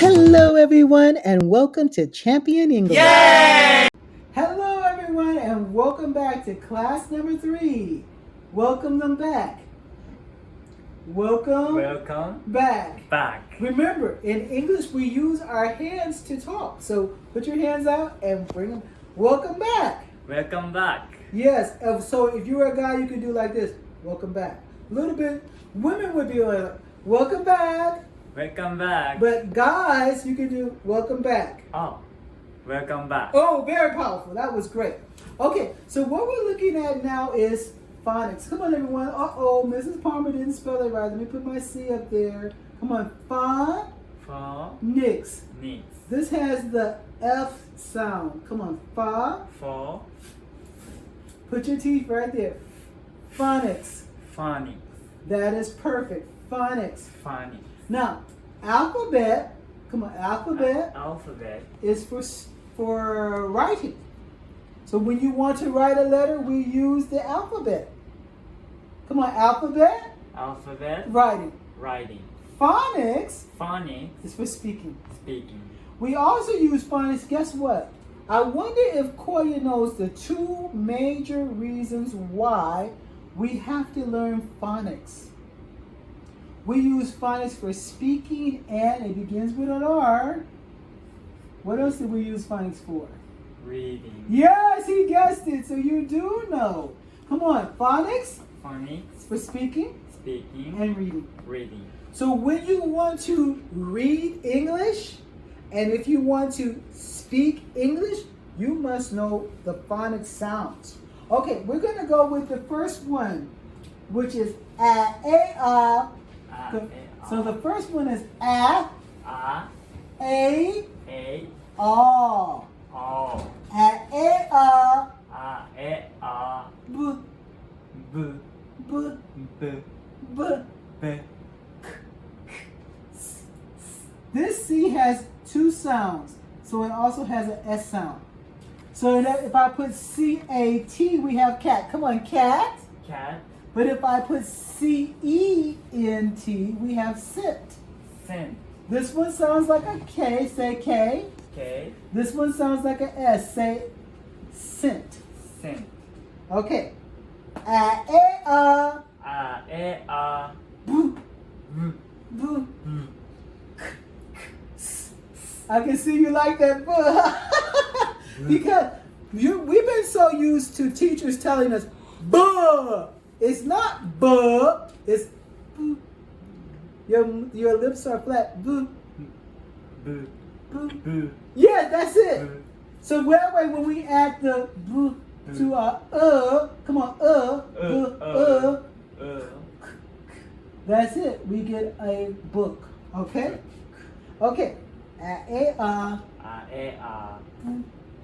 Hello, everyone, and welcome to Champion English. Yay! Hello, everyone, and welcome back to class number 3. Welcome them back. Welcome back. Remember, in English, we use our hands to talk. So put your hands out and bring them. Welcome back. Welcome back. Yes. So if you were a guy, you could do like this. Welcome back. A little bit. Women would be like, welcome back. Welcome back. But guys, you can do welcome back. Oh, welcome back. Oh, very powerful. That was great. Okay, so what we're looking at now is phonics. Come on, everyone. Uh-oh, Mrs. Palmer didn't spell it right. Let me put my C up there. Come on, phonics. This has the F sound. Come on, For. Put your teeth right there. Phonics. Funny. That is perfect. Phonics. Funny. Now, alphabet. Come on, alphabet is for writing. So when you want to write a letter, we use the alphabet. Come on, alphabet. Writing. Phonics is for speaking. We also use phonics. Guess what? I wonder if Koya knows the 2 major reasons why we have to learn phonics. We use phonics for speaking, and it begins with an R. What else did we use phonics for? Reading. Yes, he guessed it, so you do know. Come on, phonics for speaking and reading. So when you want to read English, and if you want to speak English, you must know the phonics sounds. Okay, we're going to go with the first one, which is a. So the first one is a, o. B. This C has 2 sounds, so it also has an S sound. So if I put C-A-T, we have cat. Come on, cat. But if I put C-E-N-T, we have scent. This one sounds like a K. Say K. This one sounds like a S. Say scent. Okay. A. B. I can see you like that. Because we've been so used to teachers telling us, buh. It's not buh. It's boo. Your lips are flat. Boo. Boo. Yeah, that's it. So that way when we add the boo to our come on, that's it. We get a book. Okay? Okay.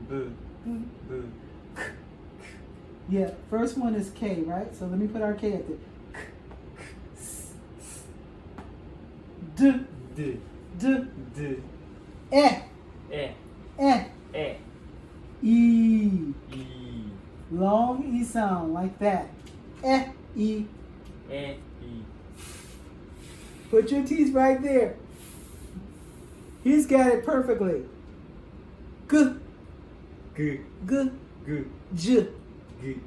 Boo. Yeah, first one is K, right? So let me put our K at there. D. E. Long E sound like that. E. Put your teeth right there. He's got it perfectly. G. J.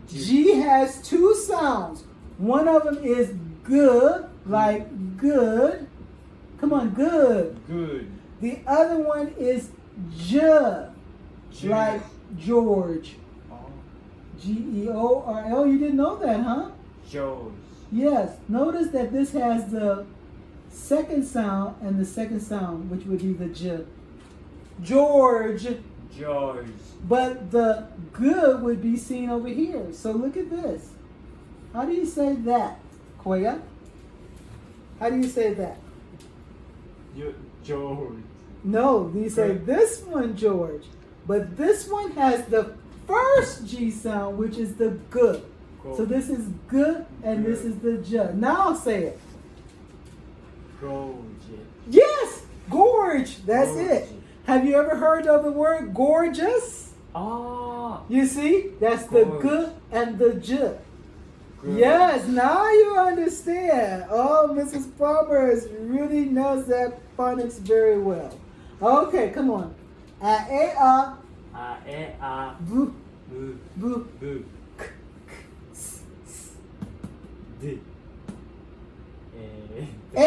G has 2 sounds. One of them is good, like good. Come on, good. The other one is J, like George. G-E-O-R-L. You didn't know that, huh? George. Yes. Notice that this has the second sound and the second sound, which would be the J. George. But the good would be seen over here. So look at this. How do you say that, Koya? How do you say that? George. No, you say this one, George. But this one has the first G sound, which is the good. So this is good and this is the J. Now say it. Gorge. Yes, gorge. That's it. Have you ever heard of the word gorgeous? You see? That's the G and the J. Yes, now you understand. Oh, Mrs. Palmer really knows that phonics very well. Okay, come on. A, B, B. B, B. D. E,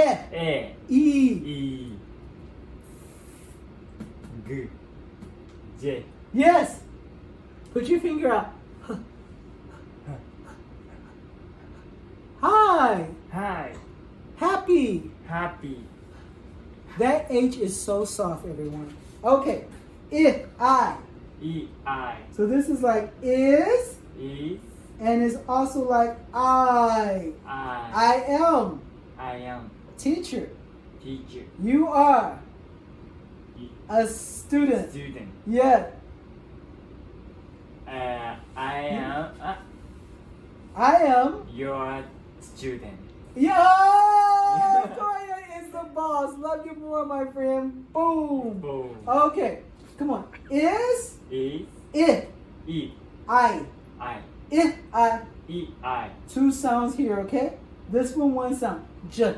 E, E. G. J. Yes. Put your finger out. Hi. Hi. Happy. Happy. That H is so soft, everyone. Okay. I. E. I. So this is like is, Is. and it's also like I. I am. I am. Teacher. Teacher. You are. A student. Student. Yeah. I am. I am. Your student. Yeah. Koya is the boss. Love you more, my friend. Boom. Boom. Okay. Come on. Is. Is. It. E. I. I. It. I. E. I. Two sounds here, okay? This one sound. J.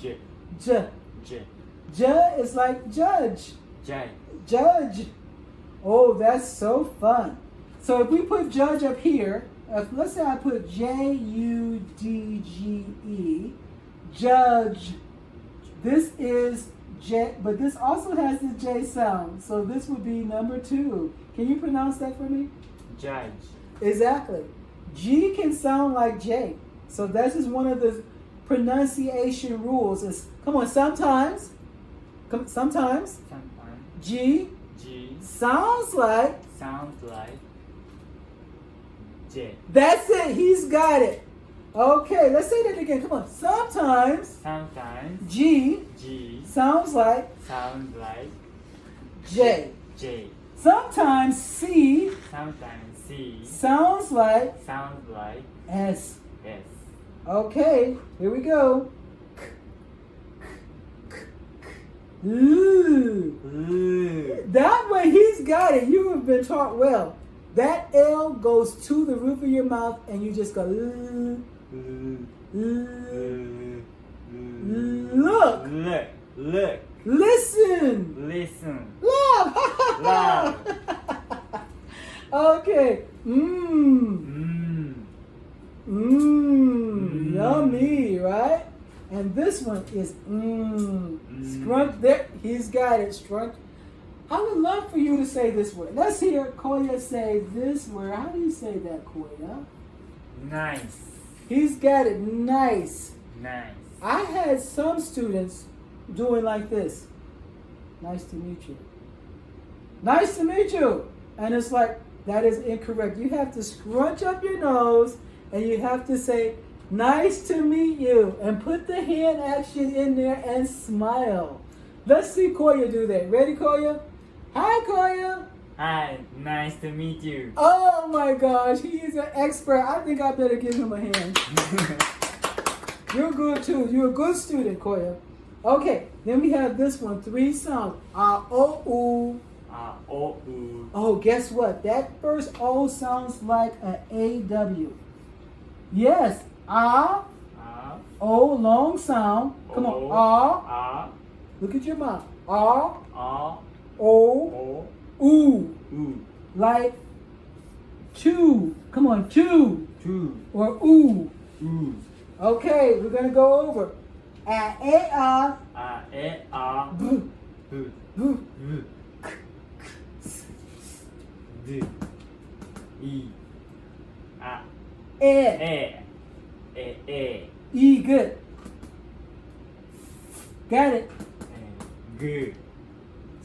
J. J. J. J is like judge. J. Judge. Oh, that's so fun. So if we put judge up here, let's say I put Judge, judge. This is J, but this also has the J sound. So this would be number 2. Can you pronounce that for me? Judge. Exactly. G can sound like J. So this is one of the pronunciation rules. Is come on, sometimes Sometimes. G G. sounds like. Sounds like. J. That's it. He's got it. Okay, let's say that again. Come on. Sometimes Sometimes. G G. sounds like Sounds like. J. J. Sometimes C Sometimes C. sounds like Sounds like. S. S. Okay, here we go. Ooh. That way he's got it. You have been taught well. That L goes to the roof of your mouth and you just go look. Look. Listen. Listen. Love. Love. Okay. Mm. Yummy, right? And this one is scrunch. There, he's got it. Scrunch. I would love for you to say this word. Let's hear Koya say this word. How do you say that, Koya? Nice. He's got it. Nice. Nice. I had some students doing like this. Nice to meet you. Nice to meet you. And it's like, that is incorrect. You have to scrunch up your nose and you have to say, nice to meet you. And put the hand action in there and smile. Let's see Koya do that. Ready, Koya? Hi, Koya. Hi, nice to meet you. Oh my gosh, he's an expert. I think I better give him a hand. You're good too. You're a good student, Koya. Okay, then we have this one. 3 sounds. O, U. O, U. Oh, guess what? That first O sounds like an AW. Yes. O, long sound. Come on. Look at your mouth. O, U. Like 2. Come on, 2. Or oo. Okay, we're gonna go over. B. D. E. E, good. Got it. G.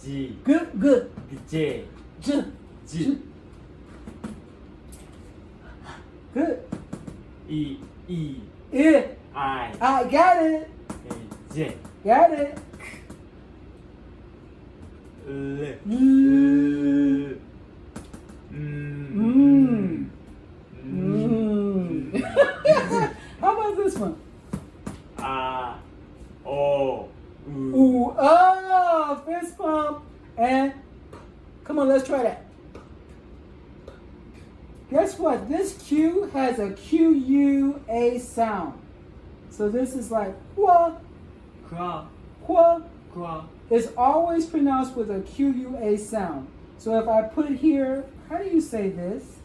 G. Good. J. J. Good. E. I got it. J. Got it. How about this one? O. Ooh, oh, fist pump. And come on, let's try that. Guess what? This Q has a QUA sound. So this is like qua, Qua. qua, Qua. is always pronounced with a QUA sound. So if I put here, how do you say this?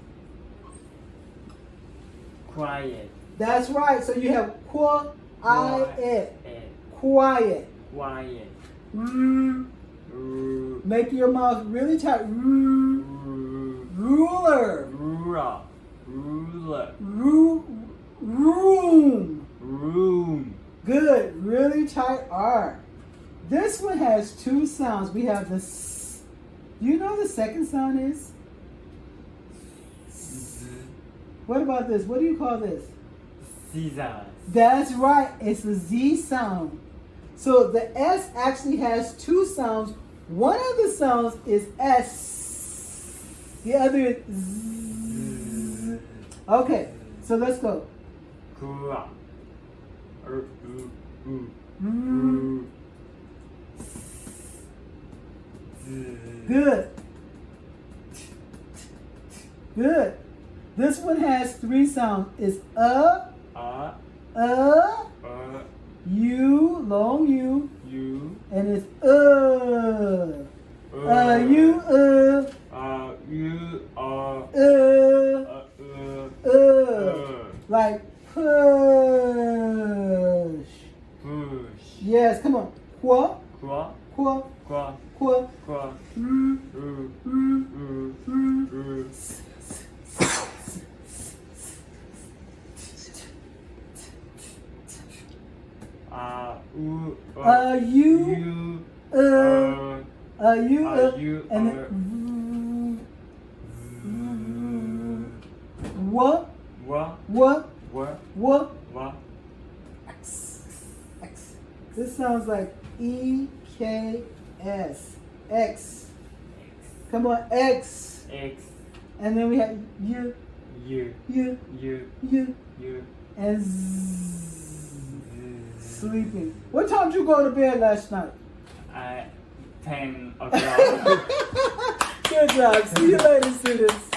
Quiet. That's right. So you have quiet. Quiet. Quiet. Quiet. Make your mouth really tight. Ruler. Ruler. Ruler. Room. Room. Good. Really tight R. This one has two sounds. We have the S. Do you know what the second sound is? What about this? What do you call this? Scissors. That's right. It's a Z sound. So the S actually has two sounds. One of the sounds is S. The other is Z. Okay. So let's go. Good. Good. This one has three sounds. It's U, long U, and it's like push. Yes, come on. Qua. And then X. This sounds like EKS. X. Come on, X. And then we have U, and Z. Sleeping. What time did you go to bed last night? 10 o'clock. Good job. See you later, students.